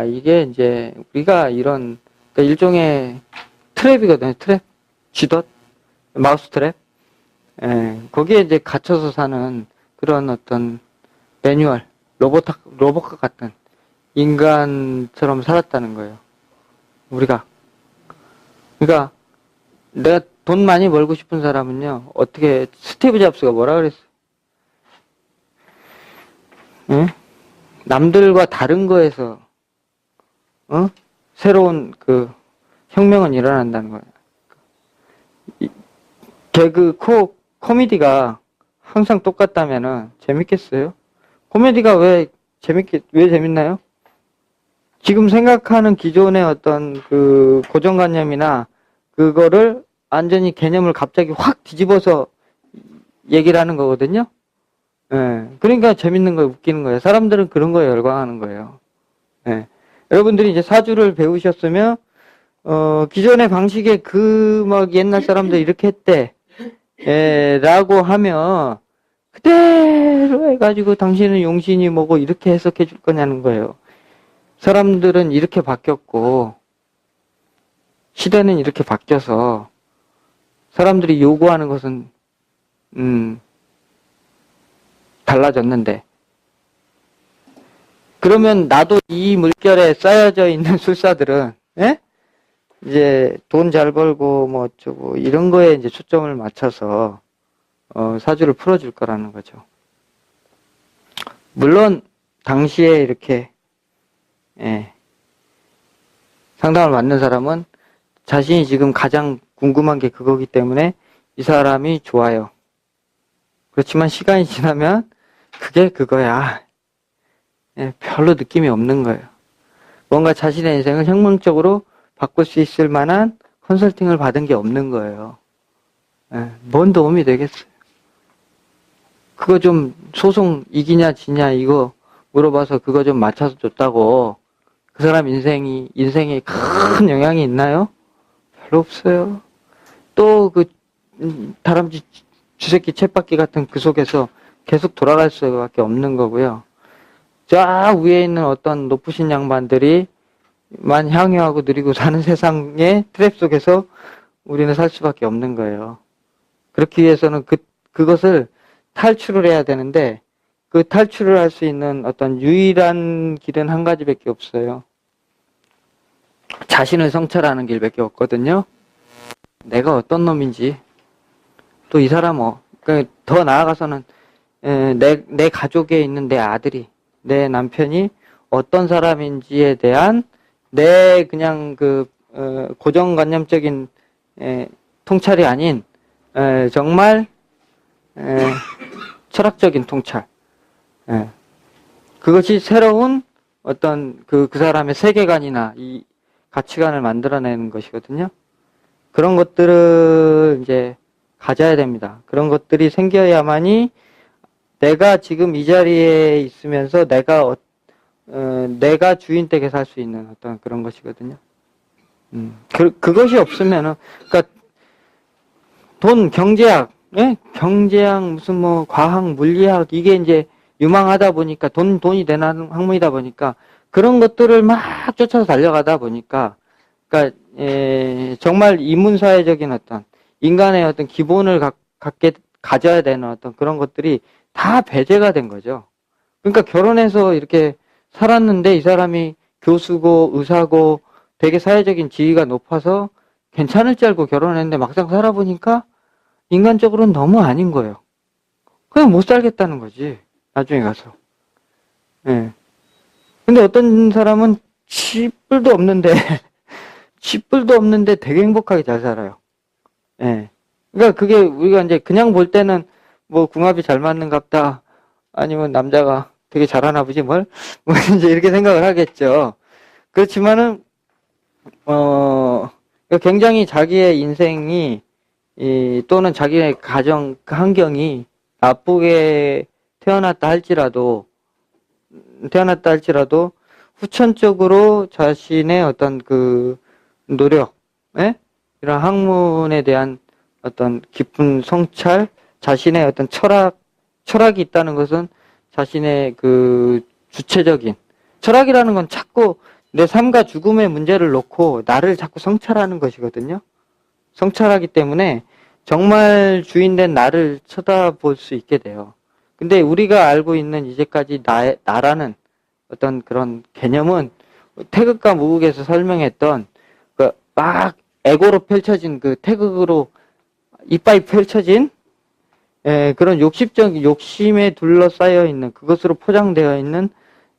이게 이제 우리가 이런 그러니까 일종의 트랩이거든요. 트랩, 쥐덫, 마우스 트랩. 예, 거기에 이제 갇혀서 사는 그런 어떤 매뉴얼, 로봇 같은 인간처럼 살았다는 거예요. 우리가. 그러니까 내가 돈 많이 벌고 싶은 사람은요, 어떻게 스티브 잡스가 뭐라 그랬어요? 응? 남들과 다른 거에서 새로운 그 혁명은 일어난다는 거예요. 개그 코미디가 항상 똑같다면은 재밌겠어요? 코미디가 왜 재밌나요? 지금 생각하는 기존의 어떤 그 고정관념이나 그거를 완전히 개념을 갑자기 확 뒤집어서 얘기를 하는 거거든요. 예. 그러니까 재밌는 거예요, 웃기는 거예요. 사람들은 그런 거에 열광하는 거예요. 예. 여러분들이 이제 사주를 배우셨으면, 기존의 방식에 막 옛날 사람들 이렇게 했대. 예, 라고 하면, 그대로 해가지고 당신은 용신이 뭐고 이렇게 해석해 줄 거냐는 거예요. 사람들은 이렇게 바뀌었고, 시대는 이렇게 바뀌어서, 사람들이 요구하는 것은, 달라졌는데, 그러면 나도 이 물결에 쌓여져 있는 술사들은, 예? 이제 돈 잘 벌고 뭐 어쩌고 이런 거에 이제 초점을 맞춰서 사주를 풀어줄 거라는 거죠. 물론 당시에 이렇게 상담을 받는 사람은 자신이 지금 가장 궁금한 게 그거기 때문에 이 사람이 좋아요. 그렇지만 시간이 지나면 그게 그거야. 별로 느낌이 없는 거예요. 뭔가 자신의 인생을 혁명적으로 바꿀 수 있을 만한 컨설팅을 받은 게 없는 거예요. 뭔 도움이 되겠어요? 그거 좀 소송 이기냐 지냐 이거 물어봐서 그거 좀 맞춰서 줬다고 그 사람 인생에 큰 영향이 있나요? 별로 없어요. 또 그 다람쥐 쥐새끼 쳇바퀴 같은 그 속에서 계속 돌아갈 수밖에 없는 거고요. 저 위에 있는 어떤 높으신 양반들이 만 향유하고 누리고 사는 세상의 트랩 속에서 우리는 살 수밖에 없는 거예요. 그렇기 위해서는 그것을 탈출을 해야 되는데 그 탈출을 할 수 있는 어떤 유일한 길은 한 가지밖에 없어요. 자신을 성찰하는 길밖에 없거든요. 내가 어떤 놈인지 또 이 사람 그러니까 더 나아가서는 내 가족에 있는 내 아들이 내 남편이 어떤 사람인지에 대한 내 그냥 고정관념적인 통찰이 아닌 정말 철학적인 통찰. 그것이 새로운 어떤 그 사람의 세계관이나 이 가치관을 만들어내는 것이거든요. 그런 것들을 이제 가져야 됩니다. 그런 것들이 생겨야만이 내가 지금 이 자리에 있으면서 내가 주인 댁에 살 수 있는 어떤 그런 것이거든요. 그것이 없으면은, 그러니까 돈, 경제학, 경제학, 무슨 뭐 과학, 물리학 이게 이제 유망하다 보니까 돈이 되는 학문이다 보니까 그런 것들을 막 쫓아서 달려가다 보니까, 그러니까 정말 인문사회적인 어떤 인간의 어떤 기본을 가져야 되는 어떤 그런 것들이 다 배제가 된 거죠. 그러니까 결혼해서 이렇게 살았는데 이 사람이 교수고 의사고 되게 사회적인 지위가 높아서 괜찮을 줄 알고 결혼했는데 막상 살아보니까 인간적으로는 너무 아닌 거예요. 그냥 못 살겠다는 거지. 나중에 가서. 예. 근데 어떤 사람은 쥐뿔도 없는데 쥐뿔도 없는데 되게 행복하게 잘 살아요. 예. 그러니까 그게 우리가 이제 그냥 볼 때는 뭐 궁합이 잘 맞는갑다. 아니면 남자가 되게 잘하나 보지 뭘? 뭐 이제 이렇게 생각을 하겠죠. 그렇지만은 굉장히 자기의 인생이 또는 자기의 가정 그 환경이 나쁘게 태어났다 할지라도 후천적으로 자신의 어떤 그 노력, 이런 학문에 대한 어떤 깊은 성찰, 자신의 어떤 철학이 있다는 것은 자신의 그 주체적인 철학이라는 건 자꾸 내 삶과 죽음의 문제를 놓고 나를 자꾸 성찰하는 것이거든요. 성찰하기 때문에 정말 주인된 나를 쳐다볼 수 있게 돼요. 근데 우리가 알고 있는 이제까지 나라는 어떤 그런 개념은 태극과 무극에서 설명했던 그 막 에고로 펼쳐진 그 태극으로 이빨이 펼쳐진 그런 욕심에 둘러싸여 있는 그것으로 포장되어 있는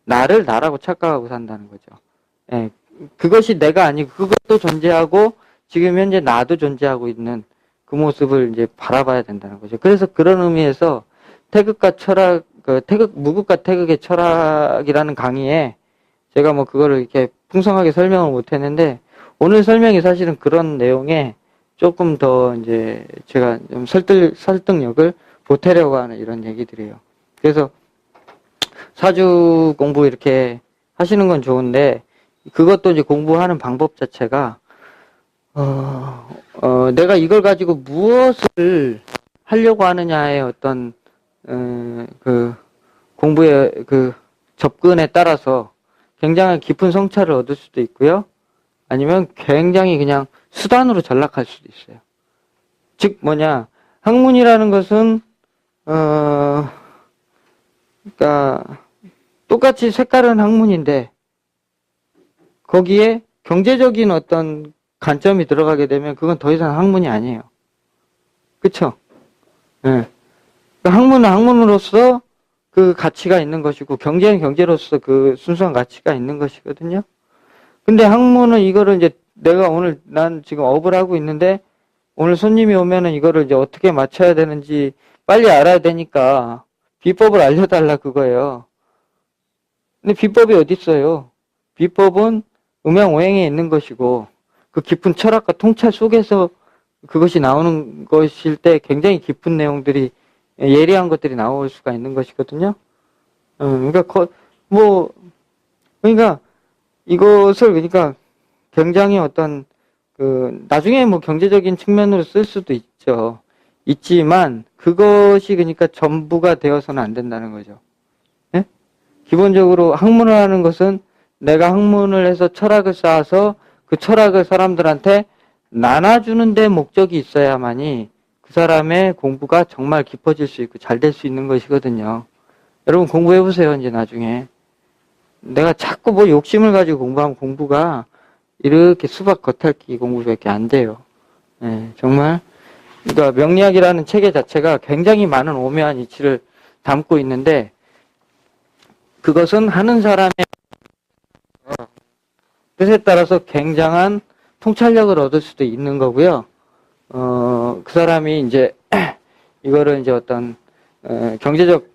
나를 나라고 착각하고 산다는 거죠. 그것이 내가 아니고 그것도 존재하고 지금 현재 나도 존재하고 있는 그 모습을 이제 바라봐야 된다는 거죠. 그래서 그런 의미에서 태극과 철학, 무극과 태극의 철학이라는 강의에 제가 뭐 그거를 이렇게 풍성하게 설명을 못 했는데 오늘 설명이 사실은 그런 내용에 조금 더 이제 제가 좀 설득력을 보태려고 하는 이런 얘기들이에요. 그래서 사주 공부 이렇게 하시는 건 좋은데 그것도 이제 공부하는 방법 자체가 내가 이걸 가지고 무엇을 하려고 하느냐의 어떤 그 공부의 그 접근에 따라서 굉장히 깊은 성찰을 얻을 수도 있고요. 아니면 굉장히 그냥 수단으로 전락할 수도 있어요. 즉 뭐냐 학문이라는 것은 그러니까 똑같이 색깔은 학문인데 거기에 경제적인 어떤 관점이 들어가게 되면 그건 더 이상 학문이 아니에요. 그쵸? 네. 학문은 학문으로서 그 가치가 있는 것이고 경제는 경제로서 그 순수한 가치가 있는 것이거든요. 근데 학문은 이거를 이제 내가 오늘 난 지금 업을 하고 있는데 오늘 손님이 오면은 이거를 이제 어떻게 맞춰야 되는지 빨리 알아야 되니까 비법을 알려달라 그거예요. 근데 비법이 어디 있어요? 비법은 음양오행에 있는 것이고 그 깊은 철학과 통찰 속에서 그것이 나오는 것일 때 굉장히 깊은 내용들이 예리한 것들이 나올 수가 있는 것이거든요. 그러니까 이것을 굉장히 어떤 나중에 뭐 경제적인 측면으로 쓸 수도 있죠. 있지만 그것이 그러니까 전부가 되어서는 안 된다는 거죠. 네? 기본적으로 학문을 하는 것은 내가 학문을 해서 철학을 쌓아서 그 철학을 사람들한테 나눠주는 데 목적이 있어야만이 그 사람의 공부가 정말 깊어질 수 있고 잘 될 수 있는 것이거든요. 여러분 공부해보세요, 이제 나중에. 내가 자꾸 뭐 욕심을 가지고 공부하면 공부가 이렇게 수박 겉핥기 공부밖에 안 돼요. 네, 정말. 그러니까 명리학이라는 체계 자체가 굉장히 많은 오묘한 이치를 담고 있는데 그것은 하는 사람의 뜻에 따라서 굉장한 통찰력을 얻을 수도 있는 거고요. 그 사람이 이제 이거를 이제 어떤 경제적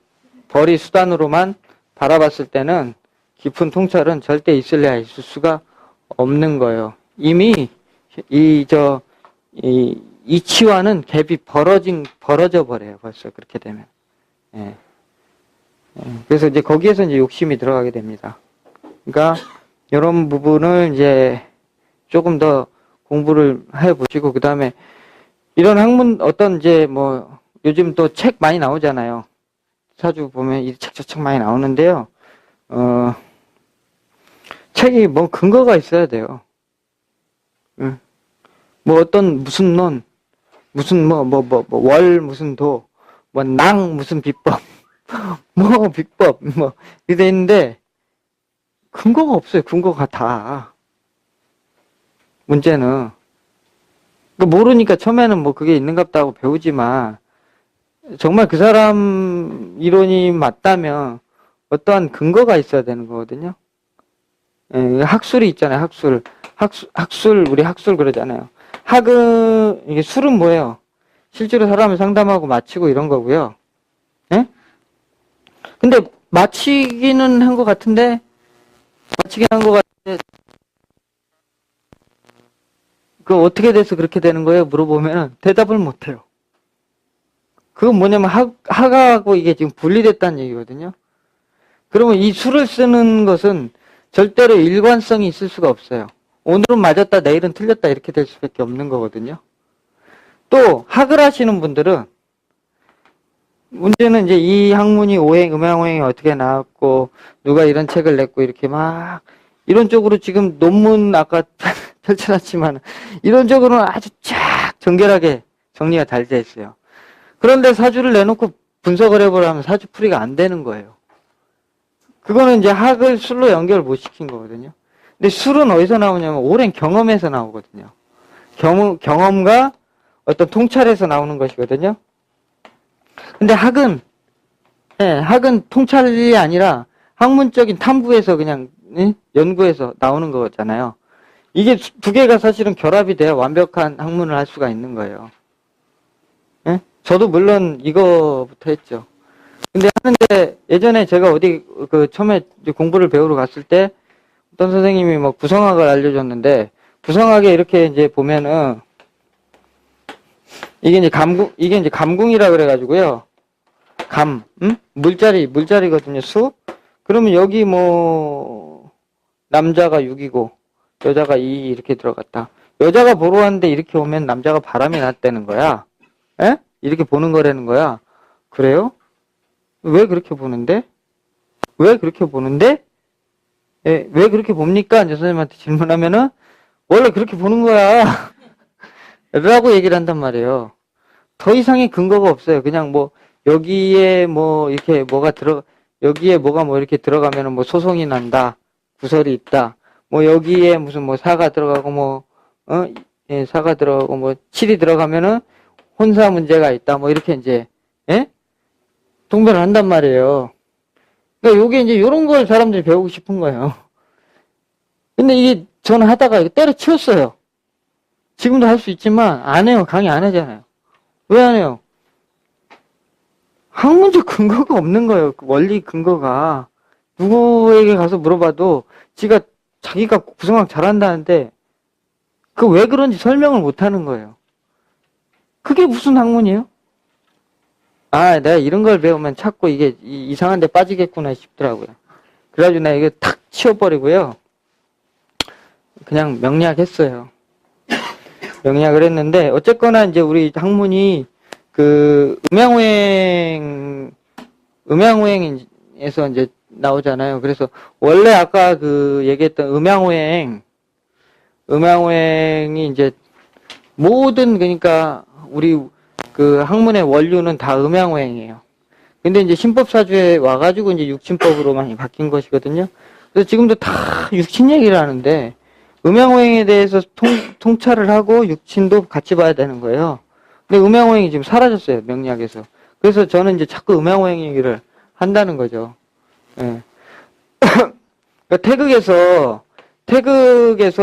벌이 수단으로만 바라봤을 때는 깊은 통찰은 절대 있을래야 있을 수가 없는 거예요. 이미 이치와는 갭이 벌어져 버려요. 벌써 그렇게 되면. 예. 그래서 이제 거기에서 이제 욕심이 들어가게 됩니다. 그러니까 이런 부분을 이제 조금 더 공부를 해 보시고 그 다음에 이런 학문 어떤 이제 뭐 요즘 또 책 많이 나오잖아요. 사주 보면 이 책 저 책 많이 나오는데요. 책이 뭐 근거가 있어야 돼요. 뭐 어떤 무슨 론, 무슨 월 무슨 도, 뭐 낭 무슨 비법, 뭐 비법 뭐 이래 있는데 근거가 없어요. 근거가 다. 문제는 모르니까 처음에는 뭐 그게 있는갑다 하고 배우지만 정말 그 사람 이론이 맞다면 어떠한 근거가 있어야 되는 거거든요. 예, 학술이 있잖아요. 학술 우리 학술 그러잖아요. 이게 술은 뭐예요? 실제로 사람을 상담하고 마치고 이런 거고요. 예? 근데 마치기는 한 것 같은데 그 어떻게 돼서 그렇게 되는 거예요? 물어보면 대답을 못 해요. 그건 뭐냐면 학하고 이게 지금 분리됐다는 얘기거든요. 그러면 이 수를 쓰는 것은 절대로 일관성이 있을 수가 없어요. 오늘은 맞았다, 내일은 틀렸다 이렇게 될 수밖에 없는 거거든요. 또 학을 하시는 분들은 문제는 이제 이 학문이 음양오행이 어떻게 나왔고, 누가 이런 책을 냈고, 이렇게 막, 이런 쪽으로 지금 논문 아까 펼쳐놨지만, 이런 쪽으로는 아주 쫙 정결하게 정리가 잘 돼 있어요. 그런데 사주를 내놓고 분석을 해보라면 사주 풀이가 안 되는 거예요. 그거는 이제 학을 술로 연결 못 시킨 거거든요. 근데 술은 어디서 나오냐면 오랜 경험에서 나오거든요. 경험과 어떤 통찰에서 나오는 것이거든요. 근데 학은, 예, 학은 통찰이 아니라 학문적인 탐구에서 그냥, 연구에서 나오는 거잖아요. 이게 두 개가 사실은 결합이 돼야 완벽한 학문을 할 수가 있는 거예요. 예? 저도 물론 이거부터 했죠. 근데 하는데 예전에 제가 어디 처음에 공부를 배우러 갔을 때 어떤 선생님이 뭐 구성학을 알려줬는데 구성학에 이렇게 이제 보면은 이게 이제 감궁이라 그래가지고요. 물자리거든요. 수. 그러면 여기 뭐 남자가 6이고 여자가 2 이렇게 들어갔다. 여자가 보러 왔는데 이렇게 오면 남자가 바람이 났다는 거야. 에? 이렇게 보는 거라는 거야. 그래요? 왜 그렇게 보는데? 왜 그렇게 보는데? 예, 왜 그렇게 봅니까? 이제 선생님한테 질문하면은 원래 그렇게 보는 거야. 라고 얘기를 한단 말이에요. 더 이상의 근거가 없어요. 그냥 뭐 여기에 뭐 이렇게 여기에 뭐가 뭐 이렇게 들어가면은 뭐 소송이 난다. 구설이 있다. 뭐 여기에 무슨 뭐 사가 들어가고 예, 사가 들어가고 뭐 칠이 들어가면은 혼사 문제가 있다. 뭐 이렇게 이제 예? 통변을 한단 말이에요. 그러니까 요게 이제 요런 걸 사람들이 배우고 싶은 거예요. 근데 이게 저는 하다가 이거 때려치웠어요. 지금도 할 수 있지만 안 해요. 강의 안 하잖아요. 왜 안 해요? 학문적 근거가 없는 거예요. 그 원리 근거가. 누구에게 가서 물어봐도 자기가 구성학 잘한다는데 그 왜 그런지 설명을 못 하는 거예요. 그게 무슨 학문이에요? 아, 내가 이런 걸 배우면 자꾸 이게 이상한 데 빠지겠구나 싶더라고요. 그래가지고 내가 이거 탁 치워버리고요. 그냥 명리학했어요. 명리학을 했는데 어쨌거나 이제 우리 학문이 그 음양오행에서 이제 나오잖아요. 그래서 원래 아까 그 얘기했던 음양오행이 이제 모든 그러니까 우리 그 학문의 원류는 다 음양오행이에요. 근데 이제 신법사주에 와가지고 이제 육친법으로 많이 바뀐 것이거든요. 그래서 지금도 다 육친 얘기를 하는데 음양오행에 대해서 통찰을 하고 육친도 같이 봐야 되는 거예요. 근데 음양오행이 지금 사라졌어요. 명리학에서. 그래서 저는 이제 자꾸 음양오행 얘기를 한다는 거죠. 예. 그러니까 태극에서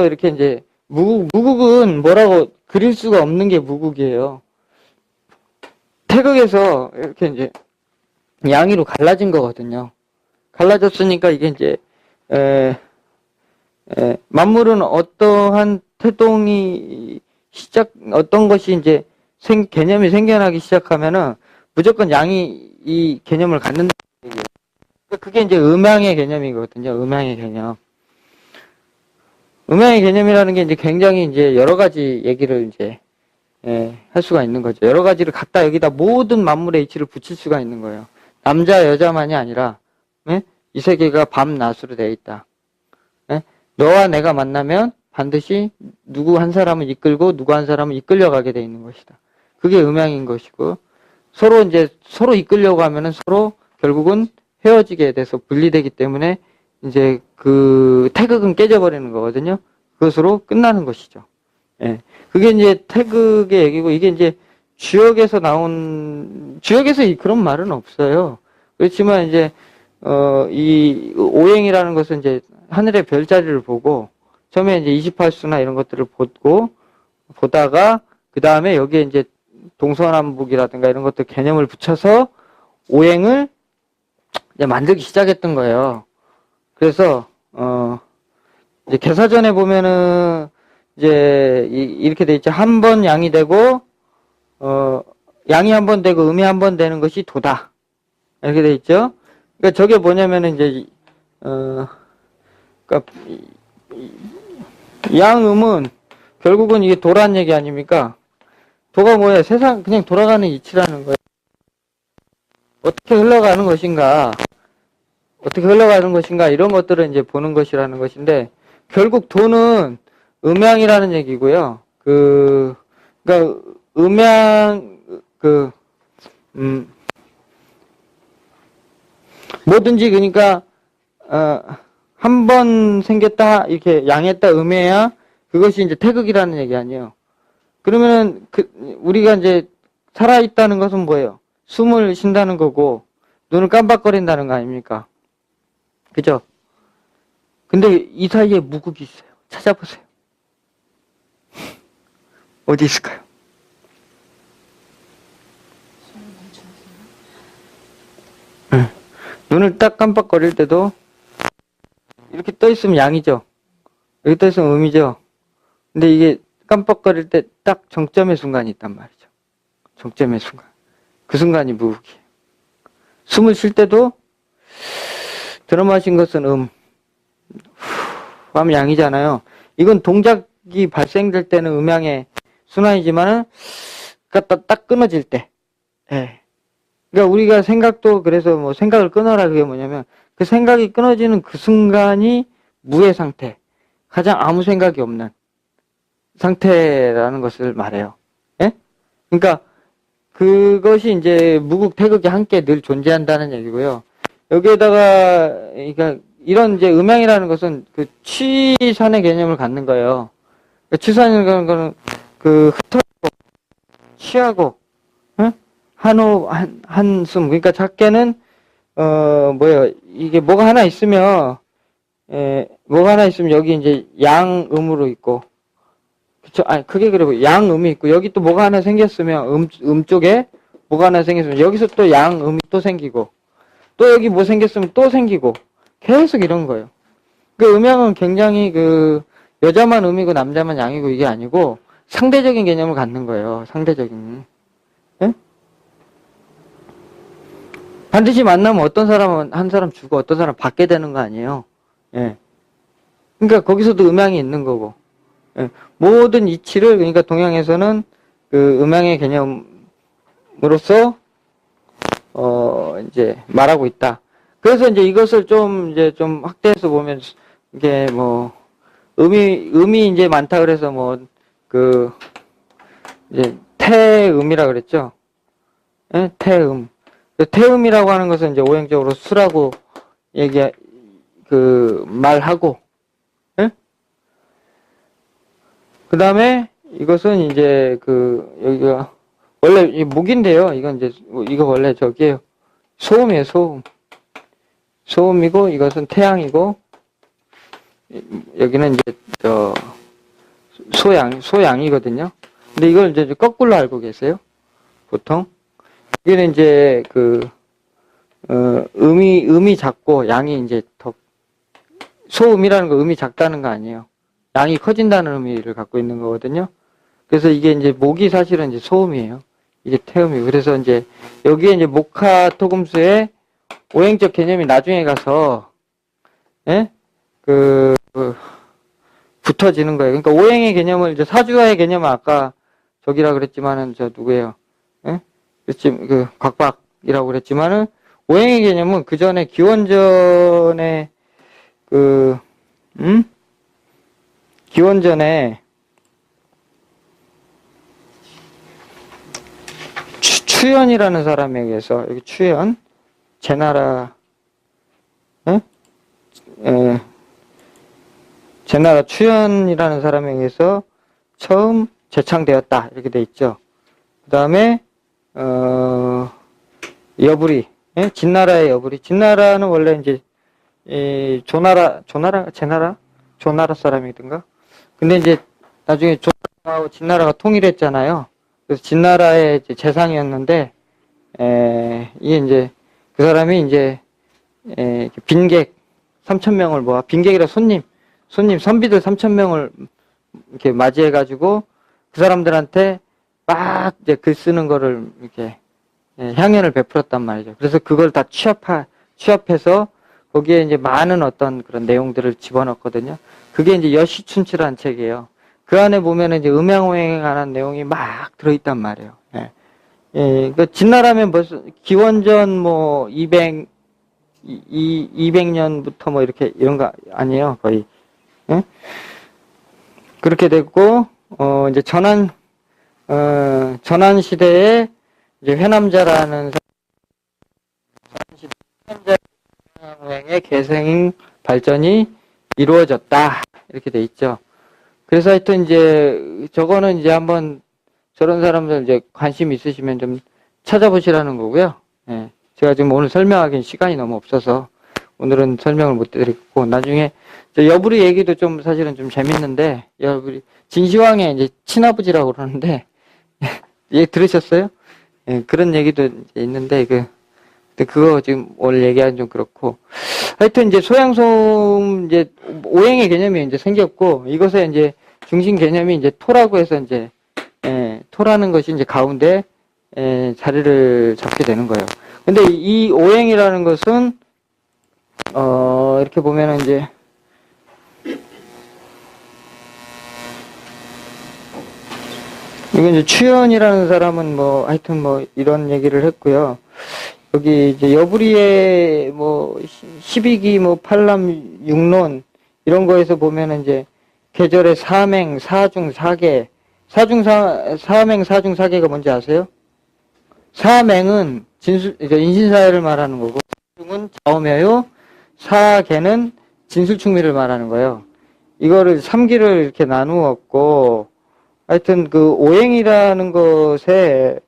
이렇게 이제 무국은 뭐라고 그릴 수가 없는 게 무국이에요. 태극에서 이렇게 이제 양위로 갈라진 거거든요. 갈라졌으니까 이게 이제 만물은 어떠한 태동이 어떤 것이 이제 개념이 생겨나기 시작하면은 무조건 양이 이 개념을 갖는다는 얘기예요. 그게 이제 음양의 개념이거든요. 음양의 개념. 음양의 개념이라는 게 이제 굉장히 이제 여러 가지 얘기를 이제 할 수가 있는 거죠. 여러 가지를 갖다 여기다 모든 만물의 이치를 붙일 수가 있는 거예요. 남자 여자만이 아니라 이 세계가 밤낮으로 되어 있다. 너와 내가 만나면 반드시 누구 한 사람을 이끌고 누구 한 사람을 이끌려가게 되어 있는 것이다. 그게 음양인 것이고 서로 이끌려고 하면은 서로 결국은 헤어지게 돼서 분리되기 때문에 이제 그 태극은 깨져버리는 거거든요. 그것으로 끝나는 것이죠. 예. 그게 이제 태극의 얘기고 이게 이제 주역에서 그런 말은 없어요. 그렇지만 이제 이 오행이라는 것은 이제 하늘의 별자리를 보고 처음에 이제 28수나 이런 것들을 보다가 그 다음에 여기에 이제 동서남북이라든가 이런 것들 개념을 붙여서 오행을 이제 만들기 시작했던 거예요. 그래서 이제 개사전에 보면은 이제 이렇게 돼 있죠. 한 번 양이 되고 양이 한 번 되고 음이 한 번 되는 것이 도다. 이렇게 돼 있죠. 그러니까 저게 뭐냐면은 이제 그러니까 양음은 결국은 이게 도란 얘기 아닙니까? 도가 뭐예요? 세상 그냥 돌아가는 이치라는 거예요. 어떻게 흘러가는 것인가, 이런 것들을 이제 보는 것이라는 것인데, 결국 돈은 음양이라는 얘기고요. 그러니까 음양, 뭐든지 그러니까, 한 번 생겼다, 이렇게 양했다, 음해야, 그것이 이제 태극이라는 얘기 아니에요. 그러면은, 우리가 이제 살아있다는 것은 뭐예요? 숨을 쉰다는 거고, 눈을 깜빡거린다는 거 아닙니까? 그죠? 근데 이 사이에 무국이 있어요. 찾아보세요. 어디 있을까요? 네. 눈을 딱 깜빡거릴 때도 이렇게 떠 있으면 양이죠. 여기 떠 있으면 음이죠. 근데 이게 깜빡거릴 때 딱 정점의 순간이 있단 말이죠. 정점의 순간. 그 순간이 무국이에요. 숨을 쉴 때도 들어마신 것은 하면 양이잖아요. 이건 동작이 발생될 때는 음양의 순환이지만은 딱 끊어질 때. 예. 그러니까 우리가 생각도 그래서 뭐 생각을 끊어라 그게 뭐냐면 그 생각이 끊어지는 그 순간이 무의 상태. 가장 아무 생각이 없는 상태라는 것을 말해요. 예? 그러니까 그것이 이제 무국 태극이 함께 늘 존재한다는 얘기고요. 여기에다가 그러니까 이런 이제 음양이라는 것은 그 취산의 개념을 갖는 거예요. 그러니까 취산이라는 거는 흩어지고 취하고 한호흡 한숨. 그러니까 작게는 이게 뭐가 하나 있으면 여기 이제 양음으로 있고 그쵸? 아니 그게 그리고 양음이 있고 여기 또 뭐가 하나 생겼으면 쪽에 뭐가 하나 생겼으면 여기서 또 양음이 또 생기고 또 여기 뭐 생겼으면 또 생기고 계속 이런 거예요. 그 음양은 굉장히 여자만 음이고 남자만 양이고 이게 아니고 상대적인 개념을 갖는 거예요. 상대적인. 예? 반드시 만나면 어떤 사람은 한 사람 주고 어떤 사람 받게 되는 거 아니에요. 예. 그러니까 거기서도 음양이 있는 거고. 예. 모든 이치를 그러니까 동양에서는 음양의 개념으로서 이제 말하고 있다. 그래서 이제 이것을 좀 확대해서 보면 이게 음이 이제 많다 그래서 이제 태음이라 그랬죠. 예? 태음. 태음이라고 하는 것은 이제 오행적으로 수라고 말하고, 예? 그 다음에 이것은 이제 여기가 원래 이 목인데요. 이건 이제 이거 원래 저기에요. 소음이에요. 소음이고 이것은 태양이고 여기는 이제 소양이거든요. 근데 이걸 이제 거꾸로 알고 계세요. 보통 여기는 이제 음이 작고 양이 이제 더 소음이라는 거 음이 작다는 거 아니에요. 양이 커진다는 의미를 갖고 있는 거거든요. 그래서 이게 이제 목이 사실은 이제 소음이에요. 이게 태음이에요. 그래서 이제 여기에 이제 목화토금수의 오행적 개념이 나중에 가서 예? 붙어지는 거예요. 그러니까 오행의 개념을 이제 사주화의 개념은 아까 저기라 그랬지만은 저 누구예요? 예? 곽박이라고 그랬지만은 오행의 개념은 그 전에 기원전에 기원전에 추연이라는 사람에 의해서 여기 추연 제나라 제나라 추연이라는 사람에 의해서 처음 제창되었다 이렇게 돼 있죠. 그 다음에 여부리 진나라의 여부리 진나라는 원래 이제 조나라 사람이든가 근데 이제 나중에 조나라하고 진나라가 통일했잖아요. 그래서 진나라의 이제 재상이었는데 이게 이제 그 사람이 이제 빈객 3,000명을 모아 빈객이라 손님 선비들 3,000명을 이렇게 맞이해가지고 그 사람들한테 막 이제 글 쓰는 거를 이렇게 향연을 베풀었단 말이죠. 그래서 그걸 다 취합해서 거기에 이제 많은 어떤 그런 내용들을 집어넣었거든요. 그게 이제 여시춘치라는 책이에요. 그 안에 보면은 이제 음양오행에 관한 내용이 막 들어있단 말이에요. 예. 예, 그 진나라면 벌써 기원전 뭐 200년부터 뭐 이렇게 이런 거 아니에요, 거의. 예? 그렇게 됐고, 이제 전환 시대에 이제 회남자라는 회남자의 계승 발전이 이루어졌다. 이렇게 돼 있죠. 그래서 하여튼 이제 저거는 이제 한번 저런 사람들 이제 관심 있으시면 좀 찾아보시라는 거고요. 예. 제가 지금 오늘 설명하기엔 시간이 너무 없어서 오늘은 설명을 못 드리고 나중에 여부리 얘기도 좀 사실은 좀 재밌는데 여부리 진시황의 이제 친아버지라고 그러는데 예, 들으셨어요? 예, 그런 얘기도 이제 있는데 그거 지금 오늘 얘기하기는 좀 그렇고 하여튼 이제 소양솜 이제 오행의 개념이 이제 생겼고 이것에 이제 중심 개념이 이제 토라고 해서 이제 토라는 것이 이제 가운데 자리를 잡게 되는 거예요. 근데 이 오행이라는 것은 이렇게 보면은 이제 이건 이제 추연이라는 사람은 뭐 하여튼 뭐 이런 얘기를 했고요. 여기 이제 여부리의 뭐 12기 뭐 팔람 육론 이런 거에서 보면은 이제 계절의 사맹 사중 사계 사맹 사중 사계가 뭔지 아세요? 사맹은 인신사회를 말하는 거고 사중은 좌우명요 사계는 진술충미를 말하는 거예요. 이거를 3기를 이렇게 나누었고 하여튼 그 오행이라는 것에다가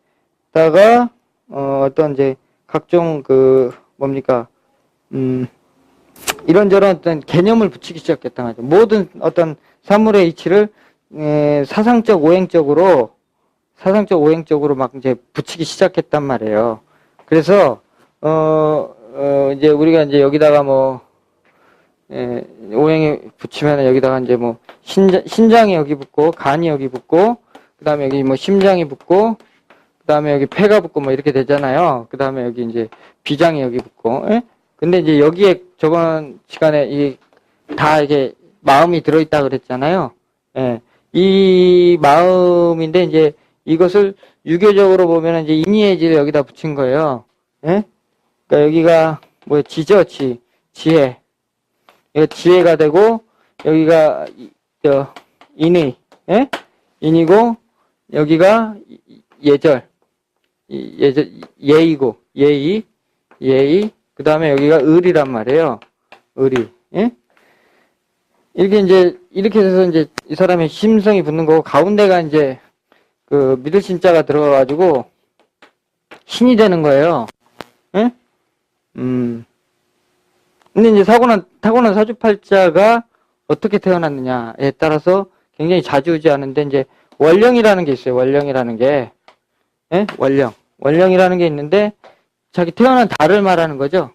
어떤 이제 각종 뭡니까 이런저런 어떤 개념을 붙이기 시작했단 말이죠. 모든 어떤 사물의 이치를 사상적 오행적으로 막 이제 붙이기 시작했단 말이에요. 그래서 이제 우리가 이제 여기다가 뭐 오행에 붙이면 여기다가 이제 뭐 신장이 여기 붙고 간이 여기 붙고 그다음에 여기 뭐 심장이 붙고 그다음에 여기 폐가 붙고 뭐 이렇게 되잖아요. 그다음에 여기 이제 비장이 여기 붙고. 예? 근데 이제 여기에 저번 시간에 다 이게 마음이 들어있다 그랬잖아요. 예. 이 마음인데 이제 이것을 유교적으로 보면 이제 인의의지를 여기다 붙인 거예요. 예? 그러니까 여기가 뭐 지죠, 지혜. 이거 지혜가 되고 여기가 인의, 예? 인이고 여기가 예의고 예의. 그 다음에 여기가 을이란 말이에요. 을이, 예? 이렇게 해서 이제 이 사람의 심성이 붙는 거고 가운데가 이제 그 믿을 신자가 들어가가지고 신이 되는 거예요. 예? 근데 이제 타고난 사주팔자가 어떻게 태어났느냐에 따라서 굉장히 좌지우지하는데 이제 월령이라는 게 있어요. 월령이라는 게. 예? 월령이라는 게 있는데 자기 태어난 달을 말하는 거죠.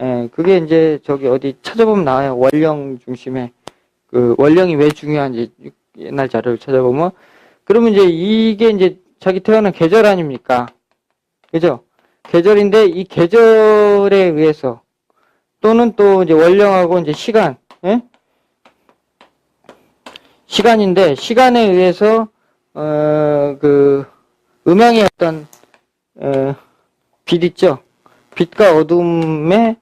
예, 그게 이제 저기 어디 찾아보면 나와요. 월령 중심에 그 월령이 왜 중요한지 옛날 자료를 찾아보면 그러면 이제 이게 이제 자기 태어난 계절 아닙니까? 그죠? 계절인데 이 계절에 의해서 또는 또 이제 월령하고 이제 시간, 예? 시간인데 시간에 의해서 그 음양의 어떤 빛 있죠. 빛과 어둠의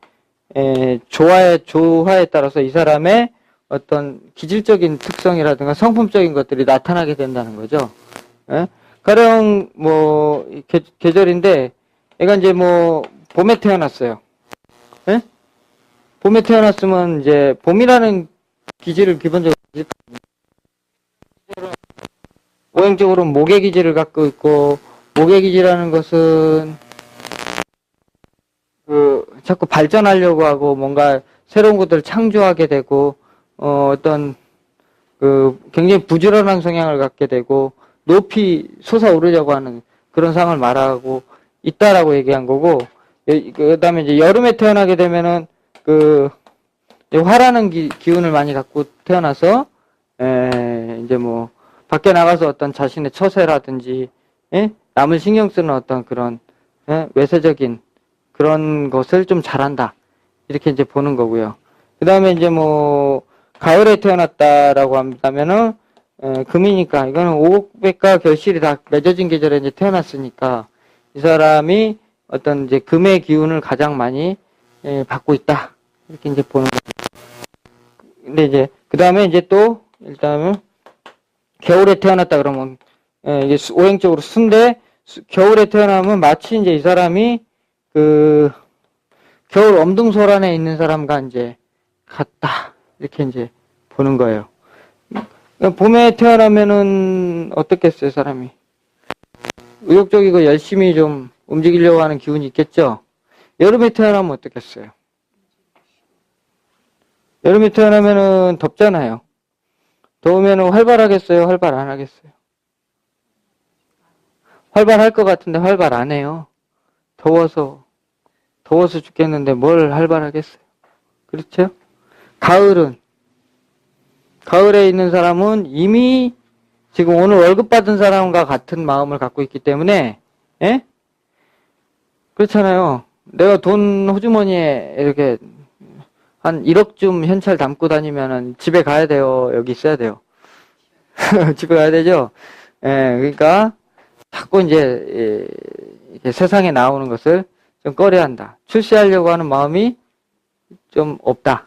조화에 따라서 이 사람의 어떤 기질적인 특성이라든가 성품적인 것들이 나타나게 된다는 거죠. 예? 가령 뭐 계절인데 얘가 이제 뭐 봄에 태어났어요. 예? 봄에 태어났으면 이제 봄이라는 기질을 기본적으로 오행적으로는 목의 기질을 갖고 있고 목의 기질이라는 것은 자꾸 발전하려고 하고 뭔가 새로운 것들을 창조하게 되고 어떤 굉장히 부지런한 성향을 갖게 되고 높이 솟아오르려고 하는 그런 상을 말하고 있다라고 얘기한 거고 그다음에 이제 여름에 태어나게 되면은 화라는 기운을 많이 갖고 태어나서 이제 뭐 밖에 나가서 어떤 자신의 처세라든지 남을 신경 쓰는 어떤 그런 외세적인 그런 것을 좀 잘한다 이렇게 이제 보는 거고요. 그 다음에 이제 뭐 가을에 태어났다라고 한다면은 금이니까 이거는 오백과 결실이 다 맺어진 계절에 이제 태어났으니까 이 사람이 어떤 이제 금의 기운을 가장 많이 받고 있다. 이렇게 이제 보는 거죠. 근데 이제, 그 다음에 이제 또, 일단은, 겨울에 태어났다 그러면, 이게 오행적으로 순데, 겨울에 태어나면 마치 이제 이 사람이 겨울 엄동설안에 있는 사람과 이제 같다. 이렇게 이제 보는 거예요. 봄에 태어나면은 어떻겠어요, 사람이? 의욕적이고 열심히 좀 움직이려고 하는 기운이 있겠죠? 여름에 태어나면 어떻겠어요? 여름에 태어나면은 덥잖아요. 더우면은 활발하겠어요? 활발 안 하겠어요? 활발할 것 같은데 활발 안 해요. 더워서 죽겠는데 뭘 활발하겠어요? 그렇죠? 가을에 있는 사람은 이미 지금 오늘 월급 받은 사람과 같은 마음을 갖고 있기 때문에, 예? 그렇잖아요. 내가 돈 호주머니에 이렇게 한 1억쯤 현찰 담고 다니면은 집에 가야 돼요? 여기 있어야 돼요? 집에 가야 되죠? 예, 그러니까 자꾸 이제 이렇게 세상에 나오는 것을 좀 꺼려 한다. 출세하려고 하는 마음이 좀 없다.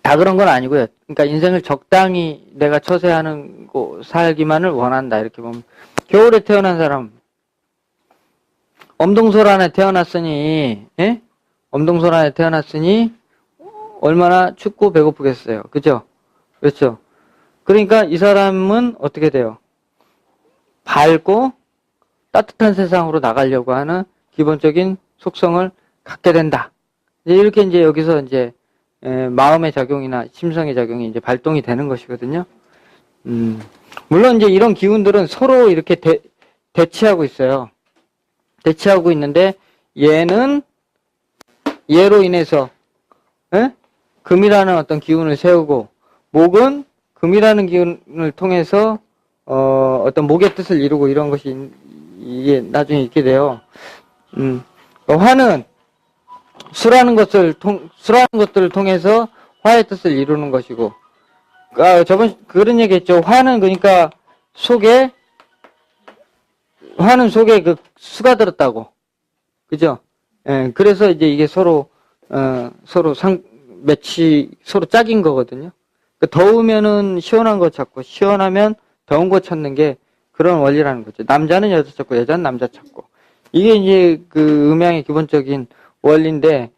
다 그런 건 아니고요. 그러니까 인생을 적당히 내가 처세하는 거 살기만을 원한다. 이렇게 보면 겨울에 태어난 사람 엄동설안에 태어났으니 예? 엄동설안에 태어났으니 얼마나 춥고 배고프겠어요. 그죠? 그렇죠? 그러니까 이 사람은 어떻게 돼요? 밝고 따뜻한 세상으로 나가려고 하는 기본적인 속성을 갖게 된다. 이렇게 이제 여기서 이제 마음의 작용이나 심성의 작용이 이제 발동이 되는 것이거든요. 물론 이제 이런 기운들은 서로 이렇게 대치하고 있어요. 대치하고 있는데 얘는 얘로 인해서 금이라는 어떤 기운을 세우고 목은 금이라는 기운을 통해서 어떤 목의 뜻을 이루고 이런 것이 이게 나중에 있게 돼요. 화는 수라는 것들을 통해서 화의 뜻을 이루는 것이고, 저번 그런 얘기했죠. 화는 속에 그 수가 들었다고, 그죠? 예, 그래서 이제 이게 서로 매치 서로 짝인 거거든요. 더우면은 시원한 거 찾고 시원하면 더운 거 찾는 게 그런 원리라는 거죠. 남자는 여자 찾고 여자는 남자 찾고. 이게 이제 그 음양의 기본적인 원리인데,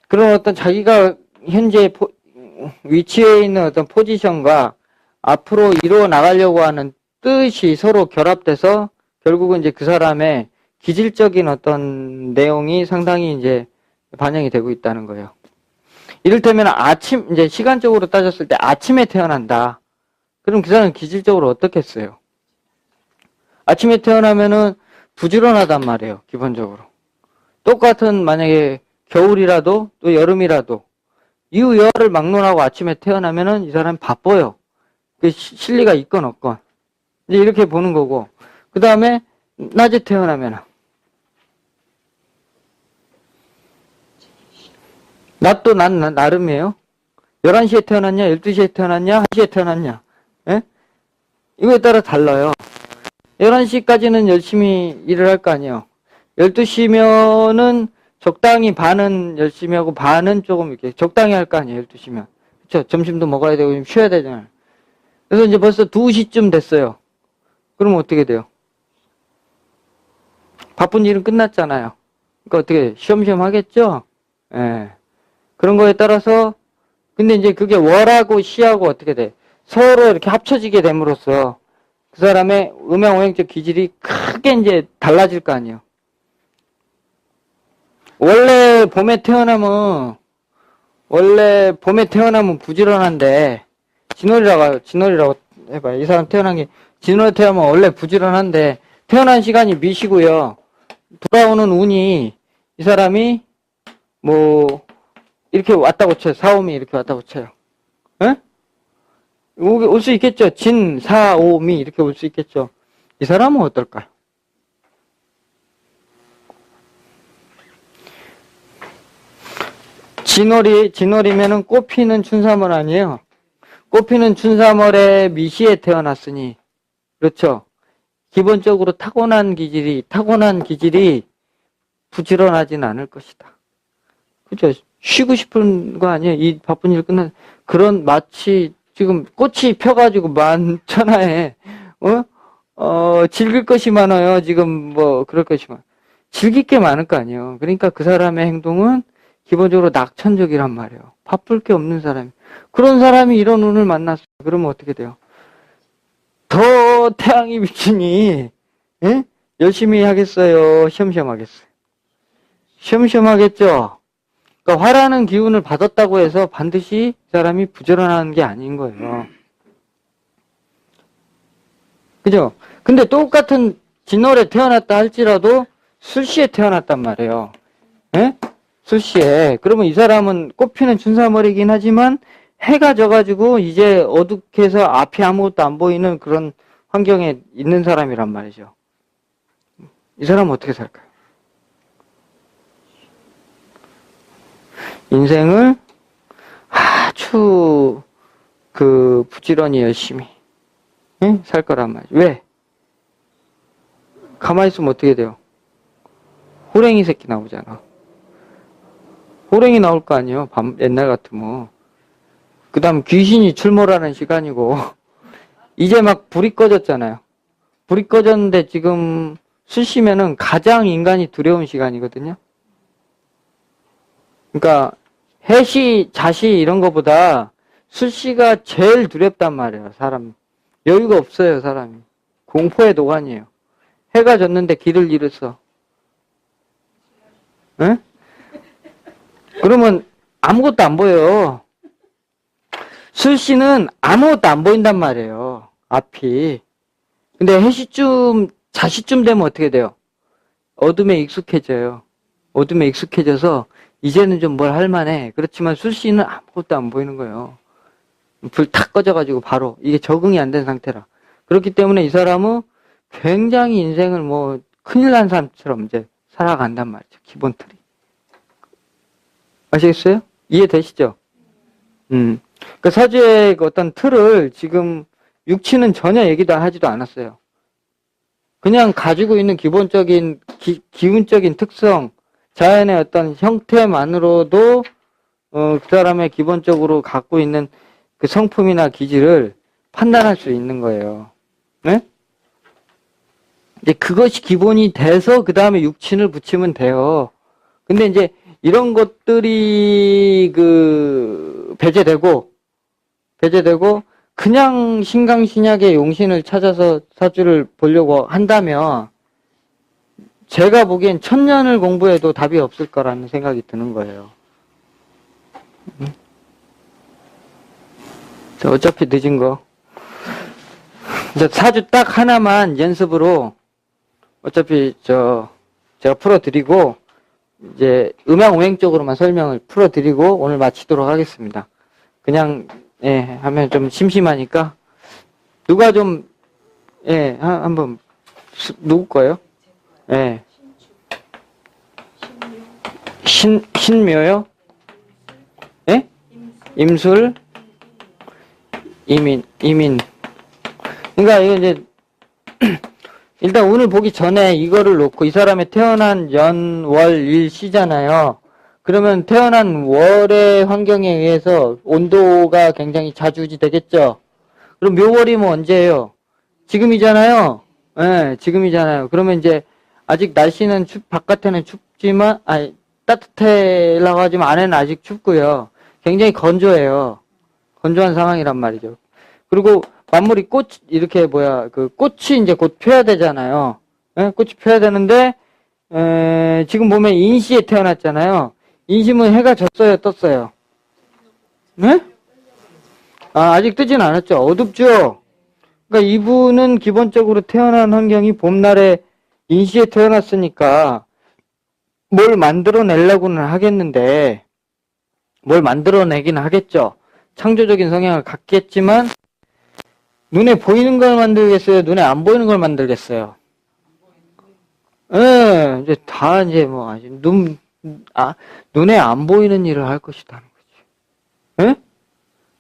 그런 어떤 자기가 현재 위치에 있는 어떤 포지션과 앞으로 이루어 나가려고 하는 뜻이 서로 결합돼서 결국은 이제 그 사람의 기질적인 어떤 내용이 상당히 이제 반영이 되고 있다는 거예요. 이를테면 이제 시간적으로 따졌을 때 아침에 태어난다. 그럼 그 사람은 기질적으로 어떻겠어요? 아침에 태어나면은 부지런하단 말이에요, 기본적으로. 똑같은 만약에 겨울이라도 또 여름이라도 이유여를 막론하고 아침에 태어나면은 이 사람이 바빠요. 그 실리가 있건 없건. 이제 이렇게 보는 거고. 그 다음에 낮에 태어나면은 낮도 나름이에요. 11시에 태어났냐, 12시에 태어났냐, 1시에 태어났냐. 예? 이거에 따라 달라요. 11시까지는 열심히 일을 할 거 아니에요. 12시면은 적당히 반은 열심히 하고 반은 조금 이렇게 적당히 할 거 아니에요. 12시면. 그쵸? 점심도 먹어야 되고 쉬어야 되잖아요. 그래서 이제 벌써 2시쯤 됐어요. 그러면 어떻게 돼요? 바쁜 일은 끝났잖아요. 그러니까 어떻게 쉬엄쉬엄 하겠죠? 예. 그런 거에 따라서 근데 이제 그게 월하고 시하고 어떻게 돼? 서로 이렇게 합쳐지게 됨으로써 그 사람의 음양오행적 기질이 크게 이제 달라질 거 아니에요. 원래 봄에 태어나면 부지런한데, 진월이라고 해봐요. 이 사람 태어난 게, 진월에 태어나면 원래 부지런한데, 태어난 시간이 미시고요. 돌아오는 운이, 이 사람이, 이렇게 왔다고 쳐요. 사오미 이렇게 왔다고 쳐요. 예? 올 수 있겠죠. 진, 사, 오, 미 이렇게 올 수 있겠죠. 이 사람은 어떨까요? 진월이면은 꽃피는 춘삼월 아니에요? 꽃피는 춘삼월에 미시에 태어났으니, 그렇죠? 기본적으로 타고난 기질이 부지런하진 않을 것이다. 그죠? 쉬고 싶은 거 아니에요? 이 바쁜 일 끝난, 마치 지금 꽃이 펴가지고 만천하에, 즐길 것이 많아요. 지금 그럴 것이 많아요. 즐길 게 많을 거 아니에요. 그러니까 그 사람의 행동은 기본적으로 낙천적이란 말이에요. 바쁠 게 없는 사람이. 그런 사람이 이런 운을 만났어요. 그러면 어떻게 돼요? 더 태양이 비치니, 예? 열심히 하겠어요? 쉬엄쉬엄 하겠어요? 쉬엄쉬엄 하겠죠? 그러니까 화라는 기운을 받았다고 해서 반드시 이 사람이 부지런한 게 아닌 거예요. 그죠? 근데 똑같은 진월에 태어났다 할지라도 술시에 태어났단 말이에요. 예? 술시에. 그러면 이 사람은 꽃피는 춘삼월이긴 하지만 해가 져가지고 이제 어둑해서 앞이 아무것도 안 보이는 그런 환경에 있는 사람이란 말이죠. 이 사람은 어떻게 살까요? 인생을 아주 부지런히 열심히 살 거란 말이죠. 왜? 가만히 있으면 어떻게 돼요? 호랭이 새끼 나오잖아. 호랭이 나올 거 아니에요. 옛날 같으면. 그 다음 귀신이 출몰하는 시간이고 이제 막 불이 꺼졌잖아요. 불이 꺼졌는데 지금 수시면은 가장 인간이 두려운 시간이거든요. 그러니까 해시, 자시 이런 거보다 술시가 제일 두렵단 말이에요. 사람. 여유가 없어요. 사람이. 공포의 도가니에요. 해가 졌는데 길을 잃었어. 에? 그러면 아무것도 안 보여요. 술시는 아무것도 안 보인단 말이에요. 앞이. 근데 해시쯤, 자시쯤 되면 어떻게 돼요? 어둠에 익숙해져요. 어둠에 익숙해져서 이제는 좀 뭘 할만해. 그렇지만 술시는 아무것도 안 보이는 거예요. 불 탁 꺼져가지고 바로 이게 적응이 안 된 상태라. 그렇기 때문에 이 사람은 굉장히 인생을 큰일 난 사람처럼 이제 살아간단 말이죠. 기본 틀이. 아시겠어요? 이해되시죠? 그 사주의 어떤 틀을 지금 육치는 전혀 얘기도 하지도 않았어요. 그냥 가지고 있는 기본적인 기운적인 특성, 자연의 어떤 형태만으로도 그 사람의 기본적으로 갖고 있는 그 성품이나 기질을 판단할 수 있는 거예요. 네? 이제 그것이 기본이 돼서 그 다음에 육친을 붙이면 돼요. 근데 이제 이런 것들이 배제되고 그냥 신강신약의 용신을 찾아서 사주를 보려고 한다면 제가 보기엔 1000년을 공부해도 답이 없을 거라는 생각이 드는 거예요. 어차피 늦은 거. 이제 사주 딱 하나만 연습으로 어차피 제가 풀어드리고 이제 음양오행 쪽으로만 설명을 풀어드리고 오늘 마치도록 하겠습니다. 그냥 하면 좀 심심하니까 누가 좀 한번 누구 거예요? 신묘요? 임술? 이민. 그러니까 이거 이제 일단 오늘 보기 전에 이거를 놓고 이 사람의 태어난 연, 월, 일, 시잖아요. 그러면 태어난 월의 환경에 의해서 온도가 굉장히 좌지우지 되겠죠. 그럼 묘월이면 언제예요? 지금이잖아요. 지금이잖아요. 그러면 이제 아직 날씨는 바깥에는 춥지만 따뜻해라고 하지만 안에는 아직 춥고요. 굉장히 건조해요. 건조한 상황이란 말이죠. 그리고 만물이 이렇게 꽃이 이제 곧 펴야 되잖아요. 꽃이 펴야 되는데, 지금 보면 인시에 태어났잖아요. 인시면 해가 졌어요, 떴어요? 네? 아직 뜨진 않았죠. 어둡죠? 그러니까 이분은 기본적으로 태어난 환경이 봄날에 인시에 태어났으니까 뭘 만들어내려고는 하겠는데, 뭘 만들어내긴 하겠죠. 창조적인 성향을 갖겠지만, 눈에 보이는 걸 만들겠어요? 눈에 안 보이는 걸 만들겠어요? 이제 다 이제 눈에 안 보이는 일을 할 것이라는 거지.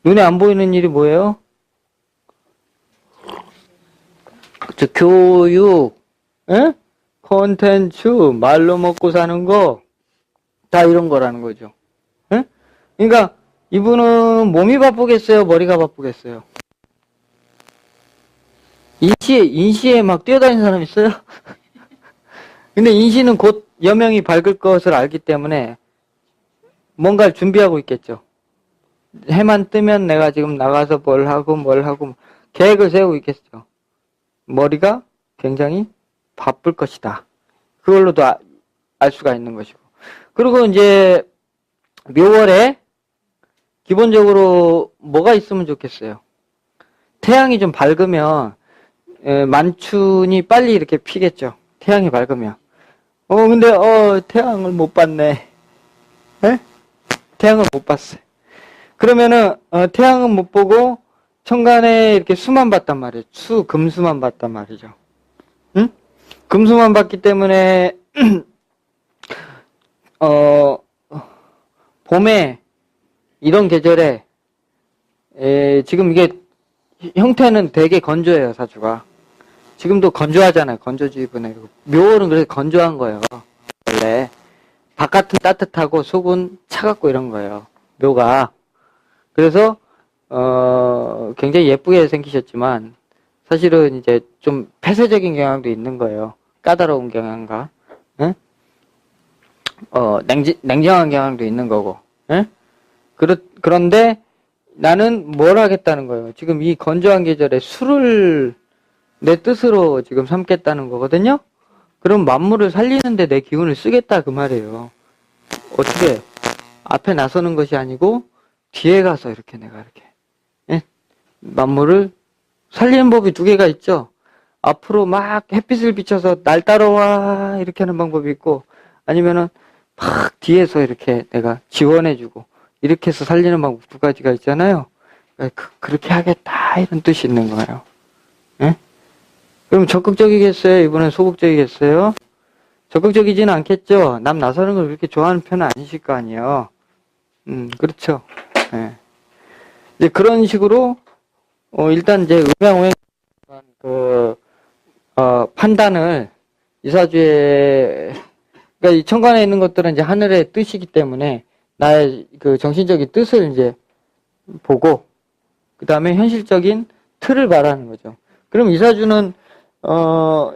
눈에 안 보이는 일이 뭐예요? 저 교육, 예? 콘텐츠, 말로 먹고 사는 거, 다 이런 거라는 거죠. 예? 그러니까 이분은 몸이 바쁘겠어요? 머리가 바쁘겠어요? 인시에 막 뛰어다니는 사람 있어요? 근데 인시는 곧 여명이 밝을 것을 알기 때문에 뭔가를 준비하고 있겠죠. 해만 뜨면 내가 지금 나가서 뭘 하고 계획을 세우고 있겠죠. 머리가 굉장히 바쁠 것이다. 그걸로도 알 수가 있는 것이고. 그리고 이제 묘월에 기본적으로 뭐가 있으면 좋겠어요. 태양이 좀 밝으면 만춘이 빨리 이렇게 피겠죠. 태양이 밝으면. 근데 태양을 못 봤네. 에? 태양을 못 봤어요. 그러면은 태양은 못 보고 천간에 이렇게 수만 봤단 말이에요. 금수만 봤단 말이죠. 응? 금수만 봤기 때문에 봄에 이런 계절에 지금 이게 형태는 되게 건조해요, 사주가. 지금도 건조하잖아요. 건조주의보 내리고. 묘월은 그래서 건조한 거예요. 원래 바깥은 따뜻하고 속은 차갑고 이런 거예요. 묘가. 그래서 굉장히 예쁘게 생기셨지만 사실은 이제 좀 폐쇄적인 경향도 있는 거예요. 까다로운 경향과 예? 냉정한 경향도 있는 거고. 예? 그런데 나는 뭘 하겠다는 거예요. 지금 이 건조한 계절에 술을 내 뜻으로 지금 삼겠다는 거거든요. 그럼 만물을 살리는데 내 기운을 쓰겠다 그 말이에요. 어떻게 앞에 나서는 것이 아니고 뒤에 가서 이렇게 내가 이렇게 예? 만물을 살리는 법이 두 개가 있죠. 앞으로 막 햇빛을 비춰서 날 따라와 이렇게 하는 방법이 있고 아니면은 막 뒤에서 이렇게 내가 지원해주고 이렇게 해서 살리는 방법 두 가지가 있잖아요. 그렇게 하겠다 이런 뜻이 있는 거예요. 예? 그럼 적극적이겠어요? 이번엔 소극적이겠어요? 적극적이지는 않겠죠. 남 나서는 걸 그렇게 좋아하는 편은 아니실 거 아니에요. 그렇죠. 예. 이제 그런 식으로 일단 이제 음양오행 판단을 이사주에 그러니까 이 천간에 있는 것들은 이제 하늘의 뜻이기 때문에 나의 그 정신적인 뜻을 이제 보고 그 다음에 현실적인 틀을 말하는 거죠. 그럼 이사주는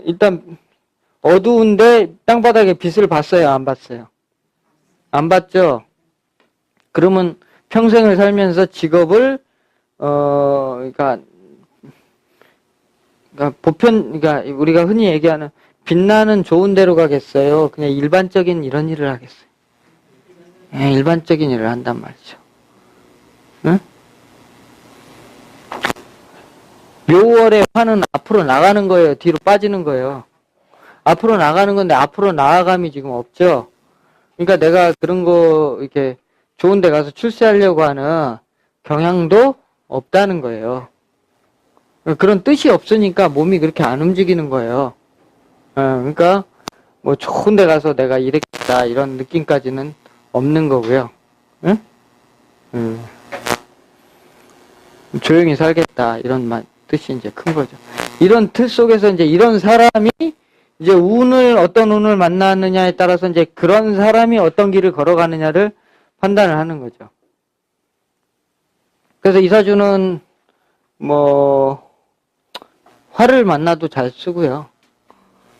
일단 어두운데 땅바닥에 빛을 봤어요? 안 봤어요? 안 봤죠? 그러면 평생을 살면서 직업을 그러니까 그러니까 우리가 흔히 얘기하는 빛나는 좋은 데로 가겠어요? 그냥 일반적인 이런 일을 하겠어요? 예, 일반적인 일을 한단 말이죠. 응? 묘월의 화는 앞으로 나가는 거예요? 뒤로 빠지는 거예요? 앞으로 나가는 건데 앞으로 나아감이 지금 없죠? 그러니까 내가 그런 거 이렇게 좋은 데 가서 출세하려고 하는 경향도 없다는 거예요. 그런 뜻이 없으니까 몸이 그렇게 안 움직이는 거예요. 그러니까 뭐 좋은 데 가서 내가 이랬다 이런 느낌까지는 없는 거고요. 응? 조용히 살겠다 이런 뜻이 이제 큰 거죠. 이런 틀 속에서 이제 이런 사람이 이제 어떤 운을 만나느냐에 따라서 이제 그런 사람이 어떤 길을 걸어가느냐를 판단을 하는 거죠. 그래서 이사주는 화를 만나도 잘 쓰고요.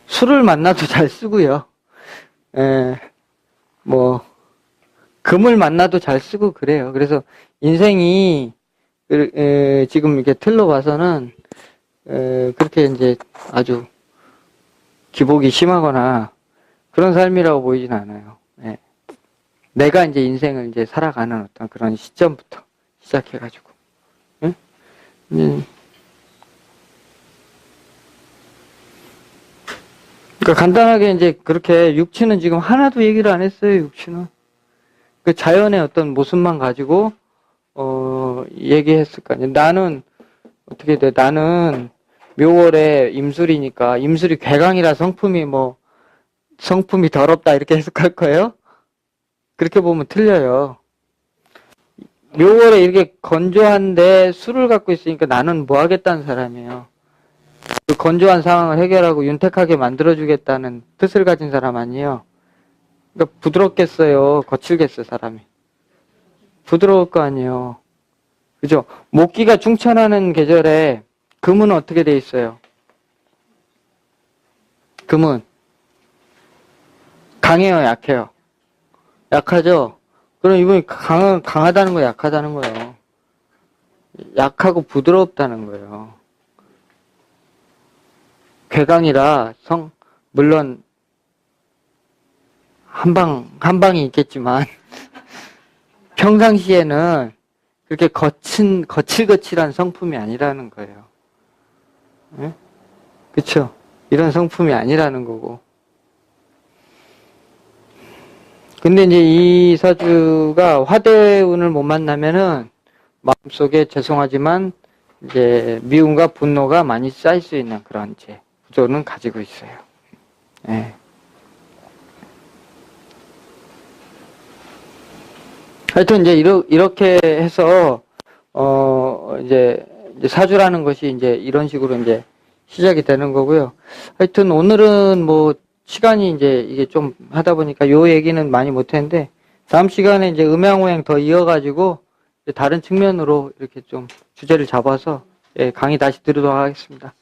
술을 만나도 잘 쓰고요. 금을 만나도 잘 쓰고 그래요. 그래서 인생이 지금 이렇게 틀로 봐서는 그렇게 이제 아주 기복이 심하거나 그런 삶이라고 보이진 않아요. 예. 내가 이제 인생을 이제 살아가는 어떤 그런 시점부터 시작해가지고. 예? 그러니까 간단하게 이제 그렇게 육치는 지금 하나도 얘기를 안 했어요. 육치는 그 자연의 어떤 모습만 가지고 얘기했을 거 아니에요. 나는 어떻게 돼? 나는 묘월에 임술이니까 임술이 괴강이라 성품이 더럽다 이렇게 해석할 거예요? 그렇게 보면 틀려요. 묘월에 이렇게 건조한데 술을 갖고 있으니까 나는 뭐 하겠다는 사람이에요. 건조한 상황을 해결하고 윤택하게 만들어주겠다는 뜻을 가진 사람 아니에요. 그러니까 부드럽겠어요? 거칠겠어요, 사람이? 부드러울 거 아니에요. 그죠? 모기가 충천하는 계절에 금은 어떻게 돼 있어요? 금은 강해요, 약해요? 약하죠? 그럼 이분이 강하다는 거예요, 약하다는 거예요? 약하고 부드럽다는 거예요. 괴강이라 물론 한방이 있겠지만 평상시에는 그렇게 거칠거칠한 성품이 아니라는 거예요. 네? 그쵸? 이런 성품이 아니라는 거고. 근데 이제 이 사주가 화대운을 못 만나면은 마음속에 죄송하지만 이제 미움과 분노가 많이 쌓일 수 있는 그런 이제 구조는 가지고 있어요. 네. 하여튼 이제 이렇게 해서 이제 사주라는 것이 이제 이런 식으로 이제 시작이 되는 거고요. 하여튼 오늘은 뭐 시간이 이제 이게 좀 하다 보니까 요 얘기는 많이 못 했는데 다음 시간에 이제 음양오행 더 이어가지고 다른 측면으로 이렇게 좀 주제를 잡아서 예, 강의 다시 드리도록 하겠습니다.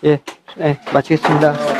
예, 예, 마치겠습니다.